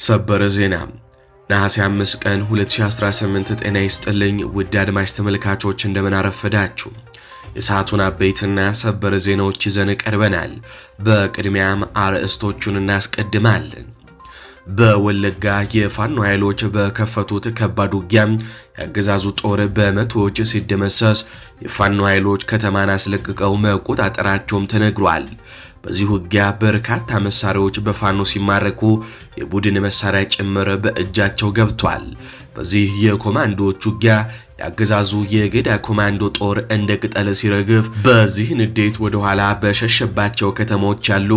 ሰበር ዜና ነሐሴ 5 ቀን 2018 ጤና ይስጥልኝ ውድ አድማጭ ተመልካቾች እንደምን አረፈዳችሁ። የሰዓቱን አበይትና ሰበር ዜናዎች ይዘን ቀርበናል። በቅድሚያም አርዕስቶቹን እናስቀድማለን። በወለጋ የፋኖ ኃይሎች በከፈቱት ከባድ ውጊያ ያገዛዙ ጦር በመቶዎች ሲደመሰስ የፋኖ ኃይሎች ከተማን አስለቅቀው መቆጣጠራቸውም ተነግሯል። በዚህ ውጊያ በርካታ መሳሪያዎች በፋኖ ሲማረኩ የቡድን መሳሪያ ጭምር በእጃቸው ገብቷል። በዚህ የኮማንዶዎች ውጊያ ያገዛዙ የገዳ ኮማንዶ ጦር እንደ ቅጠል ሲረግፍ በዚህ ንዴት ወደ ኋላ በሸሸባቸው ከተሞች ያሉ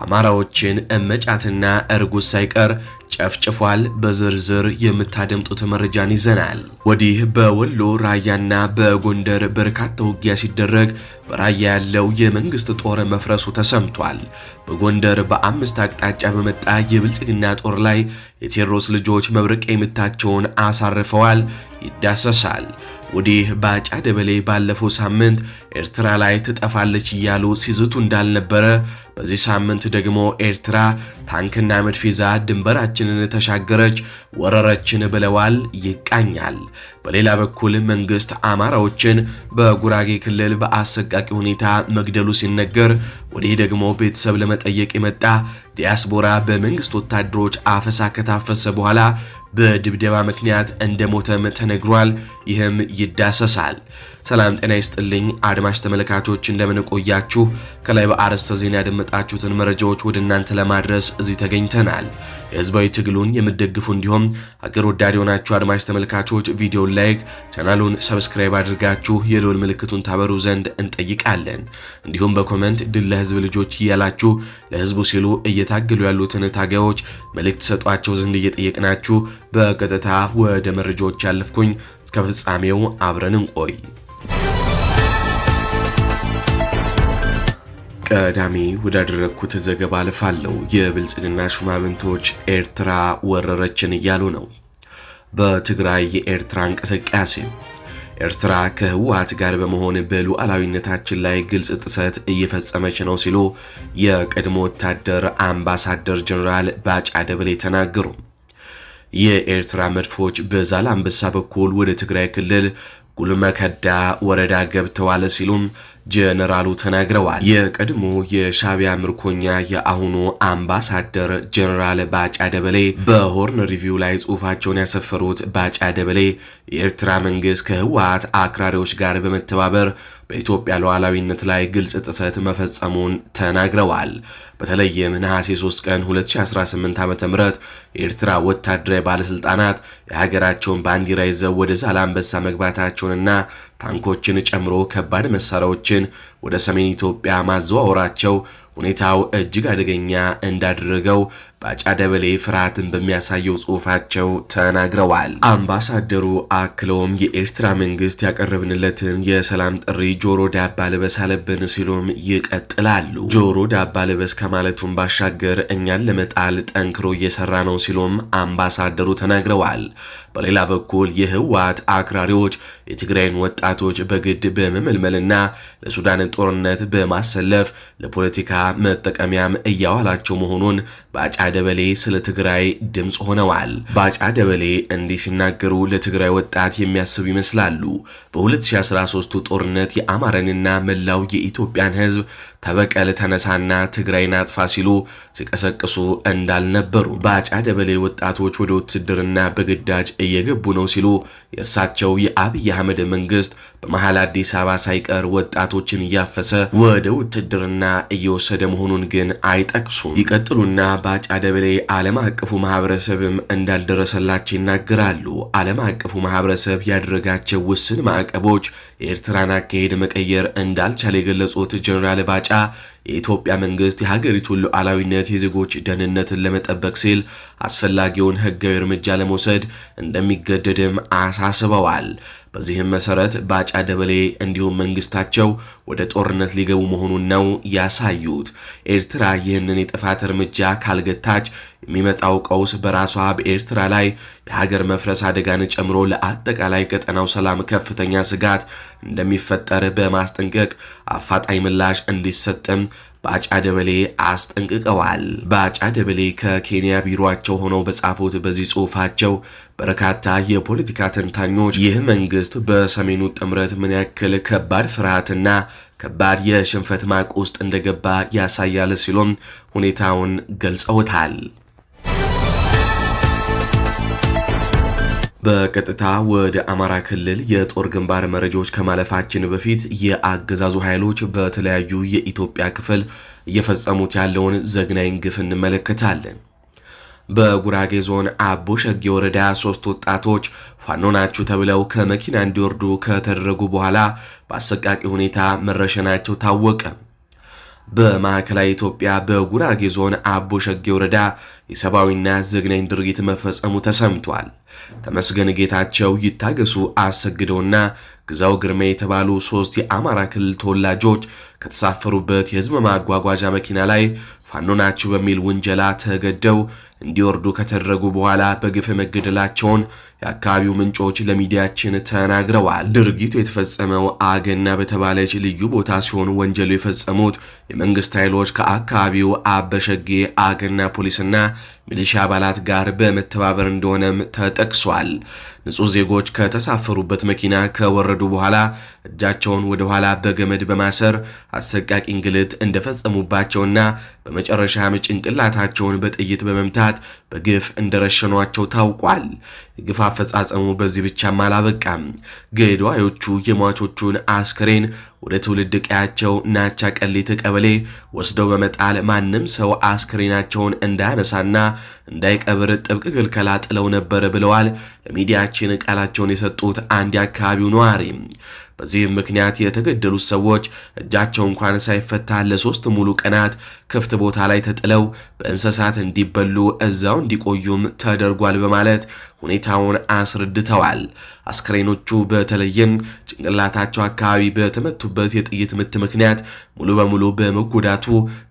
አማራዎችን እመጫትና እርጉዝ ሳይቀር ጨፍጭፏል። በዝርዝር የምታደምጡት መረጃን ይዘናል። ወዲህ በወሎ ራያና በጎንደር በርካታ ውጊያ ሲደረግ በራያ ያለው የመንግስት ጦር መፍረሱ ተሰምቷል። በጎንደር በአምስት አቅጣጫ በመጣ የብልጽግና ጦር ላይ የቴዎድሮስ ልጆች መብረቅ የምታቸውን አሳርፈዋል። ይዳሰሳል። ወዲህ ባጫ ደበሌ ባለፈው ሳምንት ኤርትራ ላይ ትጠፋለች እያሉ ሲዝቱ እንዳልነበረ በዚህ ሳምንት ደግሞ ኤርትራ ታንክና መድፍ ይዛ ድንበራችንን ተሻገረች፣ ወረረችን ብለዋል። ይቃኛል። በሌላ በኩል መንግስት አማራዎችን በጉራጌ ክልል በአሰቃቂ ሁኔታ መግደሉ ሲነገር፣ ወዲህ ደግሞ ቤተሰብ ለመጠየቅ የመጣ ዲያስፖራ በመንግስት ወታደሮች አፈሳ ከታፈሰ በኋላ በድብደባ ምክንያት እንደሞተም ተነግሯል። ይህም ይዳሰሳል። ሰላም ጤና ይስጥልኝ አድማጭ ተመልካቾች እንደምን ቆያችሁ። ከላይ በአርዕስተ ዜና ያደመጣችሁትን መረጃዎች ወደ እናንተ ለማድረስ እዚህ ተገኝተናል። የህዝባዊ ትግሉን የምትደግፉ እንዲሁም ሀገር ወዳድ የሆናችሁ አድማጭ ተመልካቾች ቪዲዮን ላይክ፣ ቻናሉን ሰብስክራይብ አድርጋችሁ የደወል ምልክቱን ታበሩ ዘንድ እንጠይቃለን። እንዲሁም በኮሜንት ድል ለህዝብ ልጆች እያላችሁ ለህዝቡ ሲሉ እየታገሉ ያሉትን ታጋዮች መልእክት ሰጧቸው ዘንድ እየጠየቅናችሁ በቀጥታ ወደ መረጃዎች ያለፍኩኝ። እስከ ፍጻሜው አብረን እንቆይ። ቀዳሚ ወዳደረኩት ዘገባ አልፋለሁ። የብልጽግና ሹማምንቶች ኤርትራ ወረረችን እያሉ ነው። በትግራይ የኤርትራ እንቅስቃሴ ኤርትራ ከህወሓት ጋር በመሆን በሉዓላዊነታችን ላይ ግልጽ ጥሰት እየፈጸመች ነው ሲሉ የቀድሞ ወታደር አምባሳደር ጀነራል ባጫ ደበሌ ተናገሩ። የኤርትራ መድፎች በዛላምበሳ በኩል ወደ ትግራይ ክልል ጉልመከዳ ወረዳ ገብተዋል ሲሉም ጀነራሉ ተናግረዋል። የቀድሞ የሻቢያ ምርኮኛ የአሁኑ አምባሳደር ጀነራል ባጫ ደበሌ በሆርን ሪቪው ላይ ጽሑፋቸውን ያሰፈሩት ባጫ ደበሌ የኤርትራ መንግስት ከህወሓት አክራሪዎች ጋር በመተባበር በኢትዮጵያ ሉዓላዊነት ላይ ግልጽ ጥሰት መፈጸሙን ተናግረዋል። በተለይም ነሐሴ 3 ቀን 2018 ዓ.ም የኤርትራ ወታደራዊ ባለስልጣናት የሀገራቸውን ባንዲራ ይዘው ወደ ዛላምበሳ መግባታቸውንና ታንኮችን ጨምሮ ከባድ መሳሪያዎችን ወደ ሰሜን ኢትዮጵያ ማዘዋወራቸው ሁኔታው እጅግ አደገኛ እንዳደረገው ባጫ ደበሌ ፍርሃትን በሚያሳየው ጽሑፋቸው ተናግረዋል። አምባሳደሩ አክለውም የኤርትራ መንግስት ያቀረብንለትን የሰላም ጥሪ ጆሮ ዳባ ልበስ አለብን ሲሉም ይቀጥላሉ። ጆሮ ዳባ ልበስ ከማለቱም ባሻገር እኛን ለመጣል ጠንክሮ እየሰራ ነው ሲሉም አምባሳደሩ ተናግረዋል። በሌላ በኩል የህወሓት አክራሪዎች የትግራይን ወጣቶች በግድ በመመልመልና ለሱዳን ጦርነት በማሰለፍ ለፖለቲካ መጠቀሚያም እያዋላቸው መሆኑን ባጫ ደበሌ ስለ ትግራይ ድምጽ ሆነዋል። ባጫ ደበሌ እንዲህ ሲናገሩ ለትግራይ ወጣት የሚያስቡ ይመስላሉ። በ2013 ጦርነት የአማራንና መላው የኢትዮጵያን ህዝብ ተበቀል ተነሳና ትግራይን አጥፋ ሲሉ ሲቀሰቅሱ እንዳልነበሩ ባጫ ደበሌ ወጣቶች ወደ ውትድርና በግዳጅ እየገቡ ነው ሲሉ የእሳቸው የአብይ አህመድ መንግስት በመሃል አዲስ አበባ ሳይቀር ወጣቶችን እያፈሰ ወደ ውትድርና እየወሰደ መሆኑን ግን አይጠቅሱም። ይቀጥሉና ባጫ ደበሌ ዓለም አቀፉ ማህበረሰብም እንዳልደረሰላቸው ይናገራሉ። ዓለም አቀፉ ማህበረሰብ ያደረጋቸው ውስን ማዕቀቦች የኤርትራን አካሄድ መቀየር እንዳልቻለ የገለጹት ጀነራል ባጫ የኢትዮጵያ መንግስት የሀገሪቱን ሉዓላዊነት የዜጎች ደህንነትን ለመጠበቅ ሲል አስፈላጊውን ህጋዊ እርምጃ ለመውሰድ እንደሚገደድም አሳስበዋል። በዚህም መሰረት ባጫ ደበሌ እንዲሁም መንግስታቸው ወደ ጦርነት ሊገቡ መሆኑን ነው ያሳዩት። ኤርትራ ይህንን የጥፋት እርምጃ ካልገታች የሚመጣው ቀውስ በራሷ በኤርትራ ላይ የሀገር መፍረስ አደጋን ጨምሮ ለአጠቃላይ ቀጠናው ሰላም ከፍተኛ ስጋት እንደሚፈጠር በማስጠንቀቅ አፋጣኝ ምላሽ እንዲሰጥም ባጫ ደበሌ አስጠንቅቀዋል። ባጫ ደበሌ ከኬንያ ቢሮአቸው ሆነው በጻፉት በዚህ ጽሑፋቸው በርካታ የፖለቲካ ተንታኞች ይህ መንግስት በሰሜኑ ጥምረት ምን ያክል ከባድ ፍርሃትና ከባድ የሽንፈት ማቅ ውስጥ እንደገባ ያሳያል ሲሉም ሁኔታውን ገልጸውታል። በቀጥታ ወደ አማራ ክልል የጦር ግንባር መረጃዎች ከማለፋችን በፊት የአገዛዙ ኃይሎች በተለያዩ የኢትዮጵያ ክፍል እየፈጸሙት ያለውን ዘግናኝ ግፍ እንመለከታለን። በጉራጌ ዞን አቦ ሸጌ ወረዳ 3 ወጣቶች ፋኖ ናችሁ ተብለው ከመኪና እንዲወርዱ ከተደረጉ በኋላ በአሰቃቂ ሁኔታ መረሸናቸው ታወቀ። በማዕከላዊ ኢትዮጵያ በጉራጌ ዞን አቦ ሸጌ ወረዳ የሰብአዊና ዘግናኝ ድርጊት መፈጸሙ ተሰምቷል። ተመስገን ጌታቸው፣ ይታገሱ አሰግደውና ግዛው ግርማ የተባሉ 3 የአማራ ክልል ተወላጆች ከተሳፈሩበት የህዝብ ማጓጓዣ መኪና ላይ ፋኖ ናችሁ በሚል ውንጀላ ተገደው እንዲወርዱ ከተደረጉ በኋላ በግፍ መገደላቸውን የአካባቢው ምንጮች ለሚዲያችን ተናግረዋል። ድርጊቱ የተፈጸመው አገና በተባለች ልዩ ቦታ ሲሆን ወንጀሉ የፈጸሙት የመንግስት ኃይሎች ከአካባቢው አበሸጌ አገና ፖሊስና ሚሊሻ አባላት ጋር በመተባበር እንደሆነም ተጠቅሷል። ንጹህ ዜጎች ከተሳፈሩበት መኪና ከወረዱ በኋላ እጃቸውን ወደ ኋላ በገመድ በማሰር አሰቃቂ እንግልት እንደፈጸሙባቸውና በመጨረሻም ጭንቅላታቸውን በጥይት በመምታት በግፍ እንደረሸኗቸው ታውቋል። የግፍ አፈጻጸሙ በዚህ ብቻም አላበቃም። ገዳዮቹ የሟቾቹን አስከሬን ወደ ትውልድ ቀያቸው ናቻ ቀሊት ቀበሌ ወስደው በመጣል ማንም ሰው አስከሬናቸውን እንዳያነሳና እንዳይቀብር ጥብቅ ክልከላ ጥለው ነበር ብለዋል ለሚዲያችን ቃላቸውን የሰጡት አንድ የአካባቢው ነዋሪ። በዚህም ምክንያት የተገደሉት ሰዎች እጃቸው እንኳን ሳይፈታ ለ3 ሙሉ ቀናት ክፍት ቦታ ላይ ተጥለው በእንስሳት እንዲበሉ እዛው እንዲቆዩም ተደርጓል በማለት ሁኔታውን አስረድተዋል። አስክሬኖቹ በተለይም ጭንቅላታቸው አካባቢ በተመቱበት የጥይት ምት ምክንያት ሙሉ በሙሉ በመጎዳቱ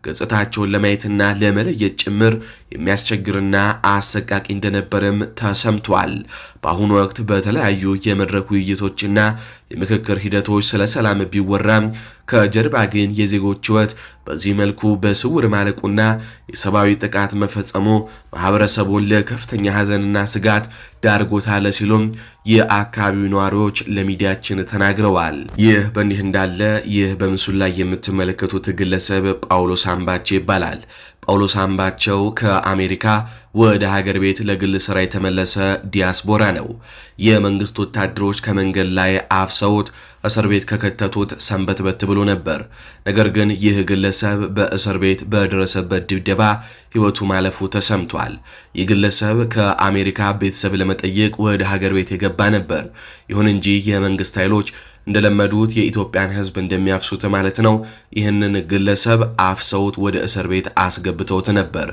ገጽታቸውን ለማየትና ለመለየት ጭምር የሚያስቸግርና አሰቃቂ እንደነበርም ተሰምቷል። በአሁኑ ወቅት በተለያዩ የመድረክ ውይይቶችና የምክክር ሂደቶች ስለ ሰላም ቢወራም ከጀርባ ግን የዜጎች ሕይወት በዚህ መልኩ በስውር ማለቁና የሰብአዊ ጥቃት መፈጸሙ ማህበረሰቡን ለከፍተኛ ሐዘንና ስጋት ዳርጎታል ሲሉም የአካባቢው ነዋሪዎች ለሚዲያችን ተናግረዋል። ይህ በእንዲህ እንዳለ ይህ በምስሉ ላይ የምትመለከቱት ግለሰብ ጳውሎስ አምባቸው ይባላል። ጳውሎስ አምባቸው ከአሜሪካ ወደ ሀገር ቤት ለግል ስራ የተመለሰ ዲያስፖራ ነው። የመንግስት ወታደሮች ከመንገድ ላይ አፍሰውት እስር ቤት ከከተቱት ሰንበትበት ብሎ ነበር። ነገር ግን ይህ ግለሰብ በእስር ቤት በደረሰበት ድብደባ ህይወቱ ማለፉ ተሰምቷል። ይህ ግለሰብ ከአሜሪካ ቤተሰብ ለመጠየቅ ወደ ሀገር ቤት የገባ ነበር። ይሁን እንጂ የመንግስት ኃይሎች እንደለመዱት የኢትዮጵያን ህዝብ እንደሚያፍሱት ማለት ነው፣ ይህንን ግለሰብ አፍሰውት ወደ እስር ቤት አስገብተውት ነበር፣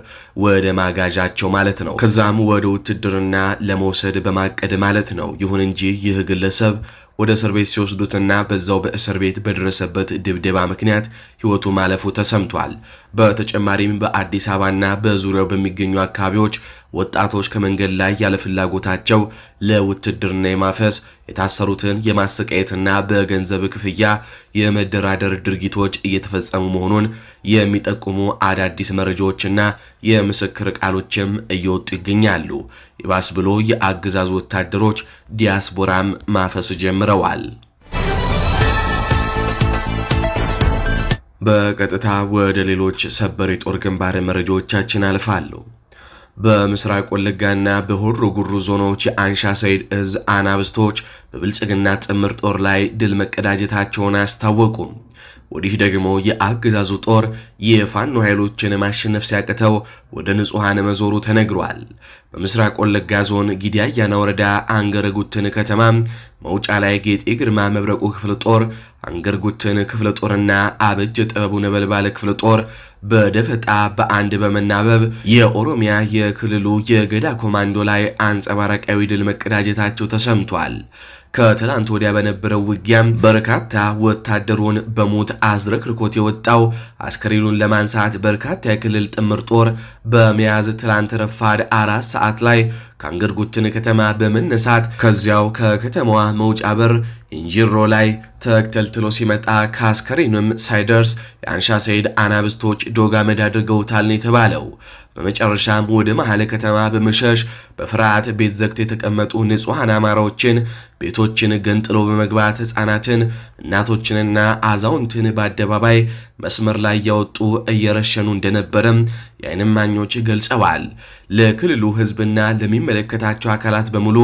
ወደ ማጋዣቸው ማለት ነው። ከዛም ወደ ውትድርና ለመውሰድ በማቀድ ማለት ነው። ይሁን እንጂ ይህ ግለሰብ ወደ እስር ቤት ሲወስዱትና በዛው በእስር ቤት በደረሰበት ድብደባ ምክንያት ህይወቱ ማለፉ ተሰምቷል። በተጨማሪም በአዲስ አበባና በዙሪያው በሚገኙ አካባቢዎች ወጣቶች ከመንገድ ላይ ያለ ፍላጎታቸው ለውትድርና የማፈስ የታሰሩትን የማሰቃየትና በገንዘብ ክፍያ የመደራደር ድርጊቶች እየተፈጸሙ መሆኑን የሚጠቁሙ አዳዲስ መረጃዎችና የምስክር ቃሎችም እየወጡ ይገኛሉ። ይባስ ብሎ የአገዛዙ ወታደሮች ዲያስፖራም ማፈስ ጀምረዋል። በቀጥታ ወደ ሌሎች ሰበር የጦር ግንባር መረጃዎቻችን አልፋለሁ። በምስራቅ ወለጋና በሆሮ ጉሩ ዞኖች የአንሻ ሰይድ እዝ አናብስቶች በብልጽግና ጥምር ጦር ላይ ድል መቀዳጀታቸውን አስታወቁ። ወዲህ ደግሞ የአገዛዙ ጦር የፋኖ ኃይሎችን ማሸነፍ ሲያቅተው ወደ ንጹሃን መዞሩ ተነግሯል። በምስራቅ ወለጋ ዞን ጊዳያና ወረዳ አንገረጉትን ከተማ መውጫ ላይ ጌጤ ግርማ መብረቁ ክፍለ ጦር፣ አንገርጉትን ክፍለ ጦርና አበጀ ጥበቡ ነበልባለ ክፍለ ጦር በደፈጣ በአንድ በመናበብ የኦሮሚያ የክልሉ የገዳ ኮማንዶ ላይ አንጸባራቃዊ ድል መቀዳጀታቸው ተሰምቷል። ከትላንት ወዲያ በነበረው ውጊያም በርካታ ወታደሩን በሞት አዝረክርኮት የወጣው አስከሬኑን ለማንሳት በርካታ የክልል ጥምር ጦር በመያዝ ትላንት ረፋድ 4 ሰዓት ላይ ከአንገርጉትን ከተማ በመነሳት ከዚያው ከከተማዋ መውጫ በር እንጂሮ ላይ ተክተልትሎ ሲመጣ ከአስከሬኑም ሳይደርስ የአንሻ ሰይድ አናብስቶች ዶግ አመድ አድርገውታል ነው የተባለው። በመጨረሻም ወደ መሀል ከተማ በመሸሽ በፍርሃት ቤት ዘግተው የተቀመጡ ንጹሐን አማራዎችን ቤቶችን ገንጥሎ በመግባት ሕፃናትን እናቶችንና አዛውንትን በአደባባይ መስመር ላይ ያወጡ እየረሸኑ እንደነበረም የዓይን እማኞች ገልጸዋል። ለክልሉ ሕዝብና ለሚመለከታቸው አካላት በሙሉ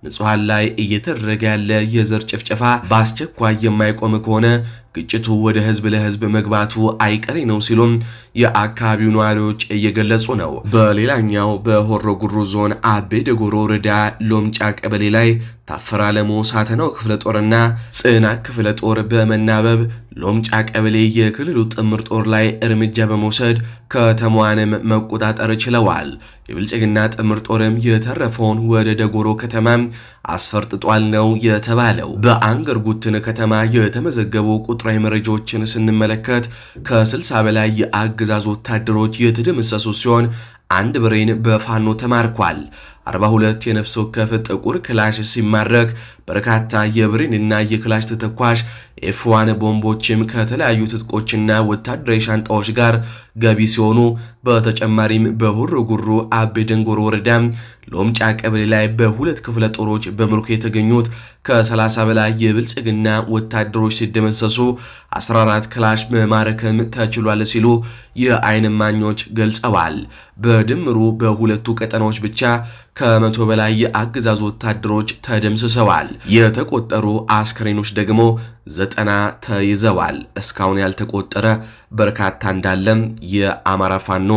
ንጹሐን ላይ እየተደረገ ያለ የዘር ጭፍጨፋ በአስቸኳይ የማይቆም ከሆነ ግጭቱ ወደ ህዝብ ለህዝብ መግባቱ አይቀሬ ነው ሲሉም የአካባቢው ነዋሪዎች እየገለጹ ነው። በሌላኛው በሆሮ ጉሩ ዞን አቤ ደጎሮ ወረዳ ሎምጫ ቀበሌ ላይ ታፈራ ለሞ ሳተናው ክፍለ ጦርና ጽና ክፍለ ጦር በመናበብ ሎምጫ ቀበሌ የክልሉ ጥምር ጦር ላይ እርምጃ በመውሰድ ከተማዋንም መቆጣጠር ችለዋል። የብልጽግና ጥምር ጦርም የተረፈውን ወደ ደጎሮ ከተማ አስፈርጥጧል ነው የተባለው። በአንገርጉትን ከተማ የተመዘገቡ ቁጥራዊ መረጃዎችን ስንመለከት ከ60 በላይ የአገዛዙ ወታደሮች የተደመሰሱ ሲሆን አንድ ብሬን በፋኖ ተማርኳል። 42 የነፍስ ወከፍ ጥቁር ክላሽ ሲማረክ በርካታ የብሬንና የክላሽ ተተኳሽ ኤፍ1 ቦምቦችም ከተለያዩ ትጥቆችና ወታደራዊ ሻንጣዎች ጋር ገቢ ሲሆኑ በተጨማሪም በሆሮ ጉሩ አቤ ደንጎሮ ወረዳ ሎምጫ ቀበሌ ላይ በሁለት ክፍለ ጦሮች በምርኮ የተገኙት ከ30 በላይ የብልጽግና ወታደሮች ሲደመሰሱ 14 ክላሽ መማረክም ተችሏል ሲሉ የዓይን እማኞች ገልጸዋል። በድምሩ በሁለቱ ቀጠናዎች ብቻ ከ100 በላይ የአገዛዙ ወታደሮች ተደምስሰዋል። የተቆጠሩ አስከሬኖች ደግሞ 90 ተይዘዋል። እስካሁን ያልተቆጠረ በርካታ እንዳለም የአማራ ፋኖ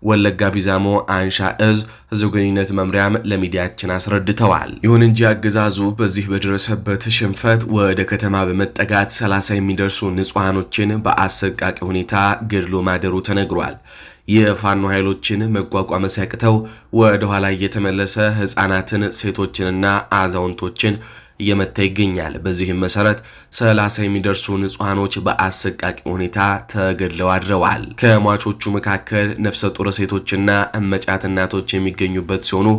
ወለጋ ቢዛሞ አንሻ እዝ ህዝብ ግንኙነት መምሪያም ለሚዲያችን አስረድተዋል። ይሁን እንጂ አገዛዙ በዚህ በደረሰበት ሽንፈት ወደ ከተማ በመጠጋት 30 የሚደርሱ ንጹሃኖችን በአሰቃቂ ሁኔታ ገድሎ ማደሩ ተነግሯል። የፋኖ ኃይሎችን መቋቋም ሲያቅተው ወደ ኋላ እየተመለሰ ህፃናትን፣ ሴቶችንና አዛውንቶችን እየመታ ይገኛል። በዚህም መሰረት 30 የሚደርሱ ንጹሃኖች በአሰቃቂ ሁኔታ ተገድለው አድረዋል። ከሟቾቹ መካከል ነፍሰ ጡር ሴቶችና እመጫት እናቶች የሚገኙበት ሲሆኑ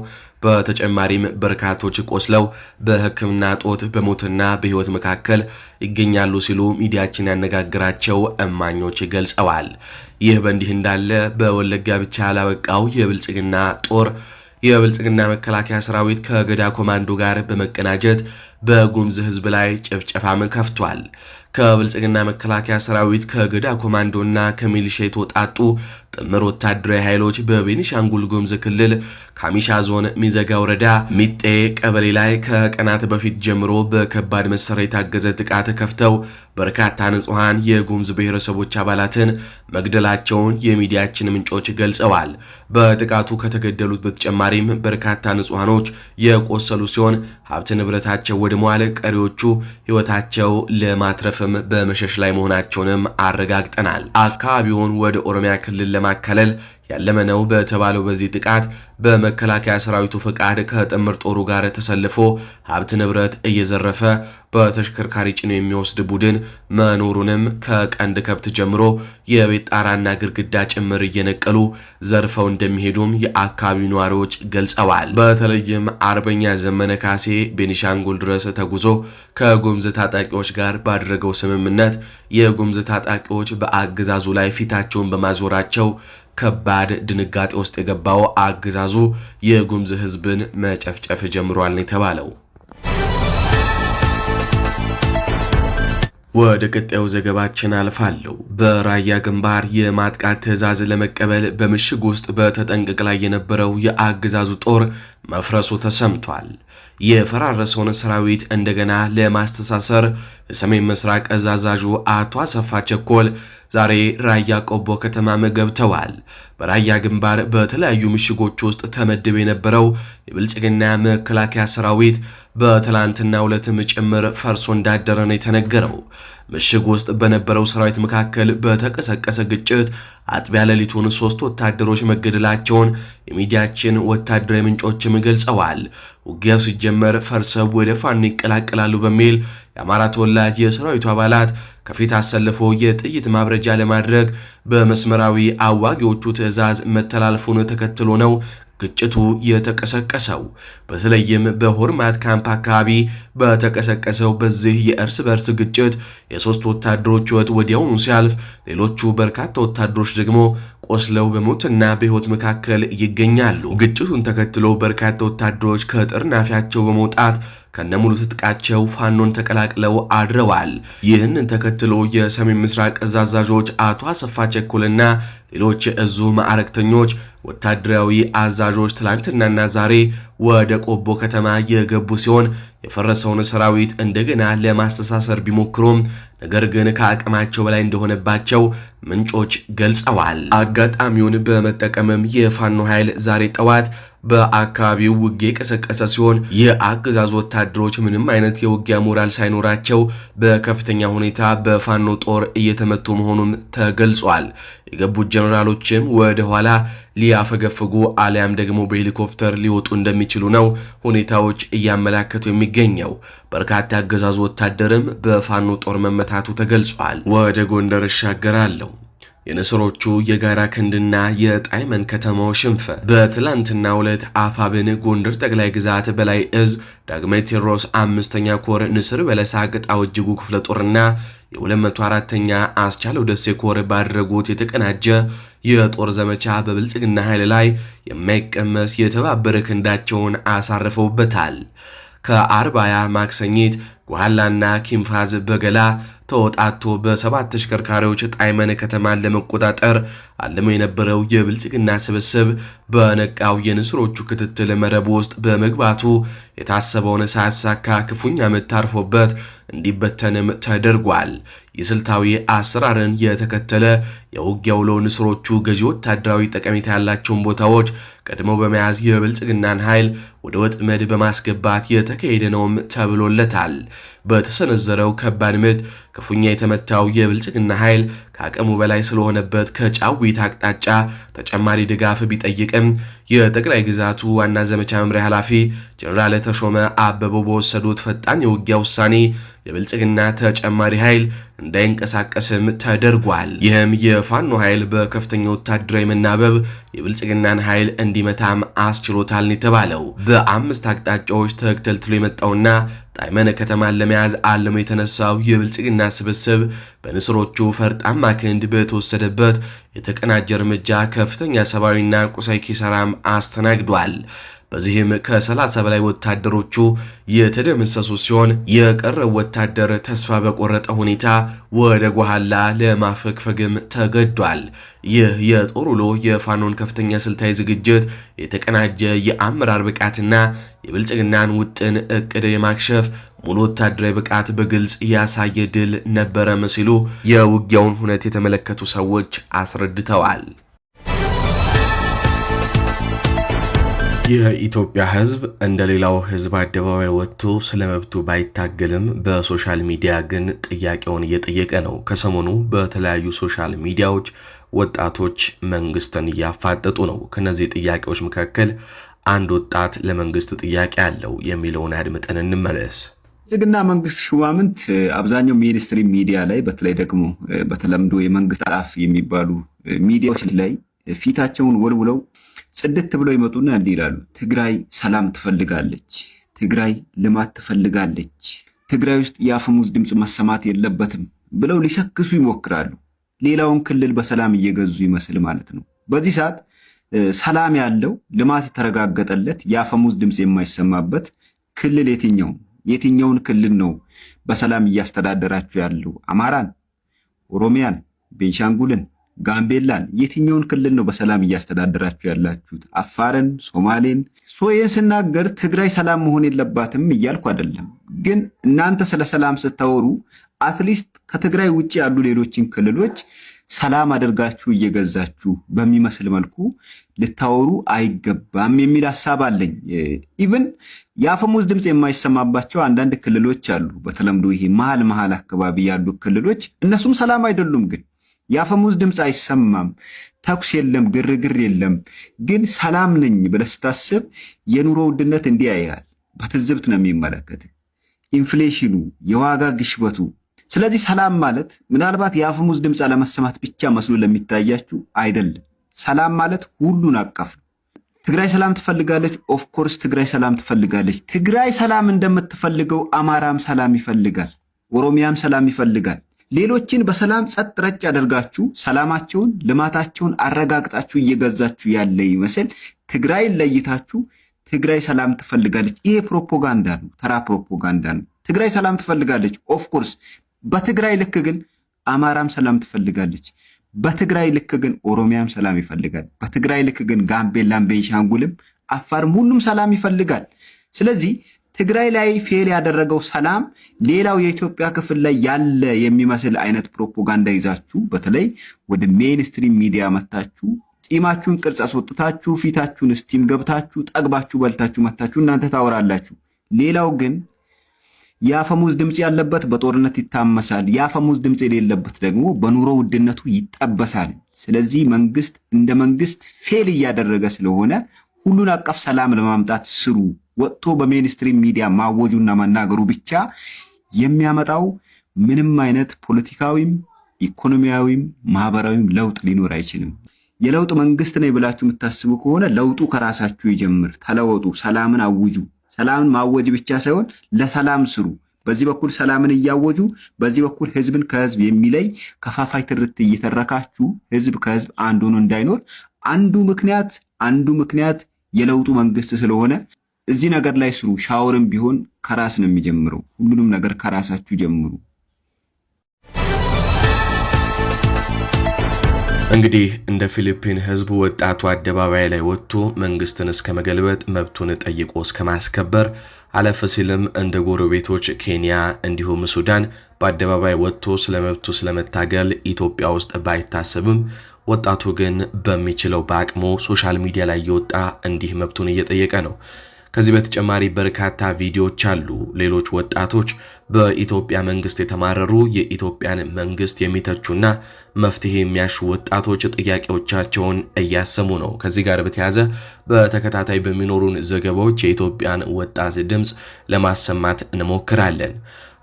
በተጨማሪም በርካቶች ቆስለው በሕክምና ጦት በሞትና በህይወት መካከል ይገኛሉ ሲሉ ሚዲያችን ያነጋግራቸው እማኞች ገልጸዋል። ይህ በእንዲህ እንዳለ በወለጋ ብቻ ያላበቃው የብልጽግና ጦር የብልጽግና መከላከያ ሰራዊት ከገዳ ኮማንዶ ጋር በመቀናጀት በጉምዝ ህዝብ ላይ ጭፍጨፋም ከፍቷል። ከብልጽግና መከላከያ ሰራዊት ከገዳ ኮማንዶና ከሚሊሻ የተወጣጡ ጥምር ወታደራዊ ኃይሎች በቤኒሻንጉል ጉሙዝ ክልል ካሚሻ ዞን ሚዘጋ ወረዳ ሚጤ ቀበሌ ላይ ከቀናት በፊት ጀምሮ በከባድ መሳሪያ የታገዘ ጥቃት ከፍተው በርካታ ንጹሃን የጉሙዝ ብሔረሰቦች አባላትን መግደላቸውን የሚዲያችን ምንጮች ገልጸዋል። በጥቃቱ ከተገደሉት በተጨማሪም በርካታ ንጹሃኖች የቆሰሉ ሲሆን ሀብት ንብረታቸው ወድመዋል። ቀሪዎቹ ህይወታቸው ለማትረፍም በመሸሽ ላይ መሆናቸውንም አረጋግጠናል። አካባቢውን ወደ ኦሮሚያ ክልል ለማካለል ያለመ ነው በተባለው በዚህ ጥቃት በመከላከያ ሰራዊቱ ፈቃድ ከጥምር ጦሩ ጋር ተሰልፎ ሀብት ንብረት እየዘረፈ በተሽከርካሪ ጭኖ የሚወስድ ቡድን መኖሩንም ከቀንድ ከብት ጀምሮ የቤት ጣራና ግድግዳ ጭምር እየነቀሉ ዘርፈው እንደሚሄዱም የአካባቢው ነዋሪዎች ገልጸዋል። በተለይም አርበኛ ዘመነ ካሴ ቤኒሻንጉል ድረስ ተጉዞ ከጉሙዝ ታጣቂዎች ጋር ባደረገው ስምምነት የጉሙዝ ታጣቂዎች በአገዛዙ ላይ ፊታቸውን በማዞራቸው ከባድ ድንጋጤ ውስጥ የገባው አገዛዙ የጉሙዝ ህዝብን መጨፍጨፍ ጀምሯል ነው የተባለው። ወደ ቀጣዩ ዘገባችን አልፋለሁ። በራያ ግንባር የማጥቃት ትዕዛዝ ለመቀበል በምሽግ ውስጥ በተጠንቀቅ ላይ የነበረው የአገዛዙ ጦር መፍረሱ ተሰምቷል። የፈራረሰውን ሰራዊት እንደገና ለማስተሳሰር የሰሜን ምስራቅ እዝ አዛዡ አቶ አሰፋ ቸኮል ዛሬ ራያ ቆቦ ከተማ ገብተዋል። በራያ ግንባር በተለያዩ ምሽጎች ውስጥ ተመድቦ የነበረው የብልጽግና መከላከያ ሰራዊት በትላንትና ዕለትም ጭምር ፈርሶ እንዳደረ ነው የተነገረው። ምሽግ ውስጥ በነበረው ሰራዊት መካከል በተቀሰቀሰ ግጭት አጥቢያ ሌሊቱን 3 ወታደሮች መገደላቸውን የሚዲያችን ወታደራዊ ምንጮችም ገልጸዋል። ውጊያው ሲጀመር ፈርሰው ወደ ፋኖ ይቀላቀላሉ በሚል የአማራ ተወላጅ የሰራዊቱ አባላት ከፊት አሰልፎ የጥይት ማብረጃ ለማድረግ በመስመራዊ አዋጊዎቹ ትዕዛዝ መተላለፉን ተከትሎ ነው ግጭቱ የተቀሰቀሰው። በተለይም በሆርማት ካምፕ አካባቢ በተቀሰቀሰው በዚህ የእርስ በርስ ግጭት የሶስት ወታደሮች ሕይወት ወዲያውኑ ሲያልፍ፣ ሌሎቹ በርካታ ወታደሮች ደግሞ ቆስለው በሞትና በሕይወት መካከል ይገኛሉ። ግጭቱን ተከትሎ በርካታ ወታደሮች ከጥርናፊያቸው በመውጣት ከነሙሉ ትጥቃቸው ፋኖን ተቀላቅለው አድረዋል። ይህንን ተከትሎ የሰሜን ምስራቅ እዝ አዛዦች አቶ አሰፋ ቸኮልና ሌሎች የእዙ ማዕረግተኞች ወታደራዊ አዛዦች ትላንትናና ዛሬ ወደ ቆቦ ከተማ የገቡ ሲሆን የፈረሰውን ሰራዊት እንደገና ለማስተሳሰር ቢሞክሩም ነገር ግን ከአቅማቸው በላይ እንደሆነባቸው ምንጮች ገልጸዋል። አጋጣሚውን በመጠቀምም የፋኖ ኃይል ዛሬ ጠዋት በአካባቢው ውጊያ የቀሰቀሰ ሲሆን የአገዛዙ ወታደሮች ምንም አይነት የውጊያ ሞራል ሳይኖራቸው በከፍተኛ ሁኔታ በፋኖ ጦር እየተመቱ መሆኑም ተገልጿል። የገቡት ጀነራሎችም ወደ ኋላ ሊያፈገፍጉ አሊያም ደግሞ በሄሊኮፕተር ሊወጡ እንደሚችሉ ነው ሁኔታዎች እያመላከቱ የሚገኘው። በርካታ አገዛዙ ወታደርም በፋኖ ጦር መመታቱ ተገልጿል። ወደ ጎንደር እሻገራለሁ። የንስሮቹ የጋራ ክንድና የጣይመን ከተማው ሽንፈት። በትላንትናው ዕለት አፋብን ጎንደር ጠቅላይ ግዛት በላይ እዝ ዳግማዊ ቴዎድሮስ 5ኛ ኮር ንስር በለሳ ግጣው እጅጉ ክፍለ ጦርና የ204ኛ አስቻለው ደሴ ኮር ባደረጉት የተቀናጀ የጦር ዘመቻ በብልጽግና ኃይል ላይ የማይቀመስ የተባበረ ክንዳቸውን አሳርፈውበታል። ከአርባያ ማክሰኝት ጓላና ኪንፋዝ በገላ ተወጣቶ በሰባት ተሽከርካሪዎች ጣይመን ከተማን ለመቆጣጠር አልሞ የነበረው የብልጽግና ስብስብ በነቃው የንስሮቹ ክትትል መረብ ውስጥ በመግባቱ የታሰበውን ሳያሳካ ክፉኛ ምት አርፎበት እንዲበተንም ተደርጓል። የስልታዊ አሰራርን የተከተለ የውጊያ ውሎ ንስሮቹ ገዢ ወታደራዊ ጠቀሜታ ያላቸውን ቦታዎች ቀድመው በመያዝ የብልጽግናን ኃይል ወደ ወጥመድ በማስገባት የተካሄደ ነውም ተብሎለታል። በተሰነዘረው ከባድ ምት ክፉኛ የተመታው የብልጽግና ኃይል ከአቅሙ በላይ ስለሆነበት ከጫዊት አቅጣጫ ተጨማሪ ድጋፍ ቢጠይቅም የጠቅላይ ግዛቱ ዋና ዘመቻ መምሪያ ኃላፊ ጀነራል ተሾመ አበበው በወሰዱት ፈጣን የውጊያ ውሳኔ የብልጽግና ተጨማሪ ኃይል እንዳይንቀሳቀስም ተደርጓል። ይህም የፋኖ ኃይል በከፍተኛ ወታደራዊ መናበብ የብልጽግናን ኃይል እንዲመታም አስችሎታል የተባለው በአምስት አቅጣጫዎች ተከታትሎ የመጣውና ጣይመን ከተማን ለመያዝ አልሞ የተነሳው የብልጽግና ስብስብ በንስሮቹ ፈርጣማ ክንድ በተወሰደበት የተቀናጀ እርምጃ ከፍተኛ ሰብአዊና ቁሳዊ ኪሳራም አስተናግዷል። በዚህም ከ30 በላይ ወታደሮቹ የተደመሰሱ ሲሆን የቀረው ወታደር ተስፋ በቆረጠ ሁኔታ ወደ ጓሃላ ለማፈግፈግም ተገዷል። ይህ የጦር ውሎ የፋኖን ከፍተኛ ስልታዊ ዝግጅት፣ የተቀናጀ የአመራር ብቃትና የብልጽግናን ውጥን እቅድ የማክሸፍ ሙሉ ወታደራዊ ብቃት በግልጽ ያሳየ ድል ነበረም ሲሉ የውጊያውን ሁነት የተመለከቱ ሰዎች አስረድተዋል። የኢትዮጵያ ሕዝብ እንደሌላው ሕዝብ አደባባይ ወጥቶ ስለ መብቱ ባይታገልም በሶሻል ሚዲያ ግን ጥያቄውን እየጠየቀ ነው። ከሰሞኑ በተለያዩ ሶሻል ሚዲያዎች ወጣቶች መንግስትን እያፋጠጡ ነው። ከነዚህ ጥያቄዎች መካከል አንድ ወጣት ለመንግስት ጥያቄ አለው የሚለውን አድምጠን እንመለስ። ብልጽግና መንግስት ሹማምንት አብዛኛው ሚኒስትሪ ሚዲያ ላይ በተለይ ደግሞ በተለምዶ የመንግስት ኃላፊ የሚባሉ ሚዲያዎች ላይ ፊታቸውን ወልውለው ጽድት ብለው ይመጡና እንዲህ ይላሉ። ትግራይ ሰላም ትፈልጋለች፣ ትግራይ ልማት ትፈልጋለች፣ ትግራይ ውስጥ የአፈሙዝ ድምፅ መሰማት የለበትም ብለው ሊሰክሱ ይሞክራሉ። ሌላውን ክልል በሰላም እየገዙ ይመስል ማለት ነው። በዚህ ሰዓት ሰላም ያለው ልማት የተረጋገጠለት የአፈሙዝ ድምፅ የማይሰማበት ክልል የትኛውን ክልል ነው በሰላም እያስተዳደራችሁ ያለው? አማራን፣ ኦሮሚያን፣ ቤንሻንጉልን፣ ጋምቤላን የትኛውን ክልል ነው በሰላም እያስተዳደራችሁ ያላችሁት? አፋርን፣ ሶማሌን። ይህን ስናገር ትግራይ ሰላም መሆን የለባትም እያልኩ አይደለም። ግን እናንተ ስለ ሰላም ስታወሩ አትሊስት ከትግራይ ውጭ ያሉ ሌሎችን ክልሎች ሰላም አድርጋችሁ እየገዛችሁ በሚመስል መልኩ ልታወሩ አይገባም የሚል ሐሳብ አለኝ። ኢቭን የአፈሙዝ ድምፅ የማይሰማባቸው አንዳንድ ክልሎች አሉ። በተለምዶ ይሄ መሃል አካባቢ ያሉ ክልሎች እነሱም ሰላም አይደሉም። ግን የአፈሙዝ ድምፅ አይሰማም፣ ተኩስ የለም፣ ግርግር የለም። ግን ሰላም ነኝ ብለህ ስታስብ የኑሮ ውድነት እንዲህ ያያል። በትዝብት ነው የሚመለከት፣ ኢንፍሌሽኑ፣ የዋጋ ግሽበቱ። ስለዚህ ሰላም ማለት ምናልባት የአፈሙዝ ድምፅ አለመሰማት ብቻ መስሎ ለሚታያችሁ አይደለም። ሰላም ማለት ሁሉን አቀፍ ነው። ትግራይ ሰላም ትፈልጋለች። ኦፍ ኮርስ ትግራይ ሰላም ትፈልጋለች። ትግራይ ሰላም እንደምትፈልገው አማራም ሰላም ይፈልጋል፣ ኦሮሚያም ሰላም ይፈልጋል። ሌሎችን በሰላም ጸጥ ረጭ ያደርጋችሁ ሰላማቸውን ልማታቸውን አረጋግጣችሁ እየገዛችሁ ያለ ይመስል ትግራይን ለይታችሁ ትግራይ ሰላም ትፈልጋለች። ይሄ ፕሮፓጋንዳ ነው፣ ተራ ፕሮፓጋንዳ ነው። ትግራይ ሰላም ትፈልጋለች ኦፍ ኮርስ። በትግራይ ልክ ግን አማራም ሰላም ትፈልጋለች። በትግራይ ልክ ግን ኦሮሚያም ሰላም ይፈልጋል። በትግራይ ልክ ግን ጋምቤላም፣ ቤንሻንጉልም፣ አፋርም ሁሉም ሰላም ይፈልጋል። ስለዚህ ትግራይ ላይ ፌል ያደረገው ሰላም ሌላው የኢትዮጵያ ክፍል ላይ ያለ የሚመስል አይነት ፕሮፓጋንዳ ይዛችሁ በተለይ ወደ ሜይንስትሪም ሚዲያ መታችሁ ጺማችሁን ቅርጽ አስወጥታችሁ ፊታችሁን ስቲም ገብታችሁ ጠግባችሁ በልታችሁ መታችሁ እናንተ ታወራላችሁ። ሌላው ግን የአፈሙዝ ድምጽ ያለበት በጦርነት ይታመሳል፣ የአፈሙዝ ድምጽ የሌለበት ደግሞ በኑሮ ውድነቱ ይጠበሳል። ስለዚህ መንግስት እንደ መንግስት ፌል እያደረገ ስለሆነ ሁሉን አቀፍ ሰላም ለማምጣት ስሩ። ወጥቶ በሜይንስትሪም ሚዲያ ማወጁና መናገሩ ብቻ የሚያመጣው ምንም አይነት ፖለቲካዊም ኢኮኖሚያዊም ማህበራዊም ለውጥ ሊኖር አይችልም። የለውጥ መንግስት ነኝ ብላችሁ የምታስቡ ከሆነ ለውጡ ከራሳችሁ ይጀምር። ተለወጡ፣ ሰላምን አውጁ። ሰላምን ማወጅ ብቻ ሳይሆን ለሰላም ስሩ። በዚህ በኩል ሰላምን እያወጁ በዚህ በኩል ህዝብን ከህዝብ የሚለይ ከፋፋይ ትርክት እየተረካችሁ ህዝብ ከህዝብ አንድ ሆኖ እንዳይኖር አንዱ ምክንያት የለውጡ መንግስት ስለሆነ እዚህ ነገር ላይ ስሩ። ሻወርም ቢሆን ከራስ ነው የሚጀምረው። ሁሉንም ነገር ከራሳችሁ ጀምሩ። እንግዲህ እንደ ፊሊፒን ህዝብ ወጣቱ አደባባይ ላይ ወጥቶ መንግስትን እስከ መገልበጥ መብቱን ጠይቆ እስከ ማስከበር አለፍ ሲልም እንደ ጎረቤቶች ኬንያ እንዲሁም ሱዳን በአደባባይ ወጥቶ ስለመብቱ ስለመታገል ኢትዮጵያ ውስጥ ባይታሰብም ወጣቱ ግን በሚችለው በአቅሙ ሶሻል ሚዲያ ላይ እየወጣ እንዲህ መብቱን እየጠየቀ ነው። ከዚህ በተጨማሪ በርካታ ቪዲዮዎች አሉ። ሌሎች ወጣቶች በኢትዮጵያ መንግስት የተማረሩ የኢትዮጵያን መንግስት የሚተቹና መፍትሄ የሚያሹ ወጣቶች ጥያቄዎቻቸውን እያሰሙ ነው። ከዚህ ጋር በተያያዘ በተከታታይ በሚኖሩን ዘገባዎች የኢትዮጵያን ወጣት ድምጽ ለማሰማት እንሞክራለን።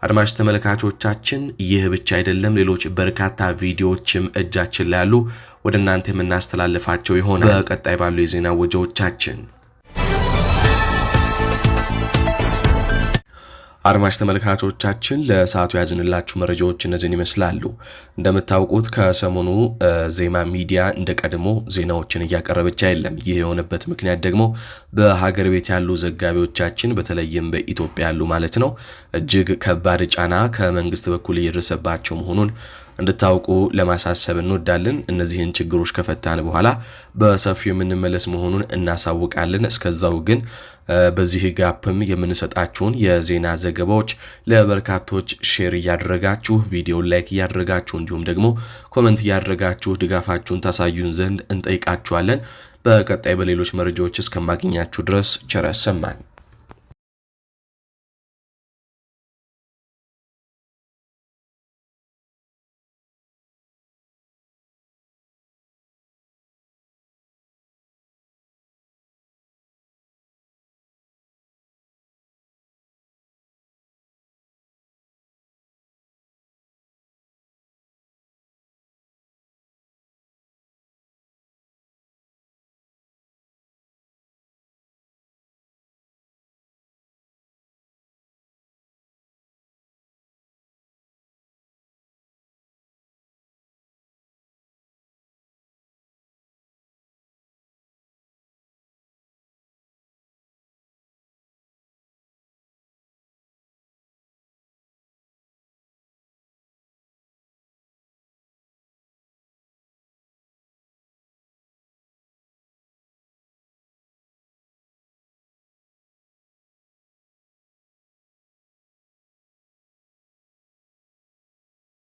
አድማጭ ተመልካቾቻችን ይህ ብቻ አይደለም፣ ሌሎች በርካታ ቪዲዮዎችም እጃችን ላይ ያሉ ወደ እናንተ የምናስተላልፋቸው ይሆናል በቀጣይ ባሉ የዜና ወጃዎቻችን። አድማጭ ተመልካቾቻችን ለሰዓቱ ያዝንላችሁ መረጃዎች እነዚህን ይመስላሉ። እንደምታውቁት ከሰሞኑ ዜማ ሚዲያ እንደቀድሞ ዜናዎችን እያቀረበች አይደለም። ይህ የሆነበት ምክንያት ደግሞ በሀገር ቤት ያሉ ዘጋቢዎቻችን በተለይም በኢትዮጵያ ያሉ ማለት ነው እጅግ ከባድ ጫና ከመንግስት በኩል እየደረሰባቸው መሆኑን እንድታውቁ ለማሳሰብ እንወዳለን። እነዚህን ችግሮች ከፈታን በኋላ በሰፊው የምንመለስ መሆኑን እናሳውቃለን። እስከዛው ግን በዚህ ጋፕም የምንሰጣችሁን የዜና ዘገባዎች ለበርካቶች ሼር እያደረጋችሁ ቪዲዮ ላይክ እያደረጋችሁ እንዲሁም ደግሞ ኮሜንት እያደረጋችሁ ድጋፋችሁን ታሳዩን ዘንድ እንጠይቃችኋለን። በቀጣይ በሌሎች መረጃዎች እስከማገኛችሁ ድረስ ቸር ያሰማን።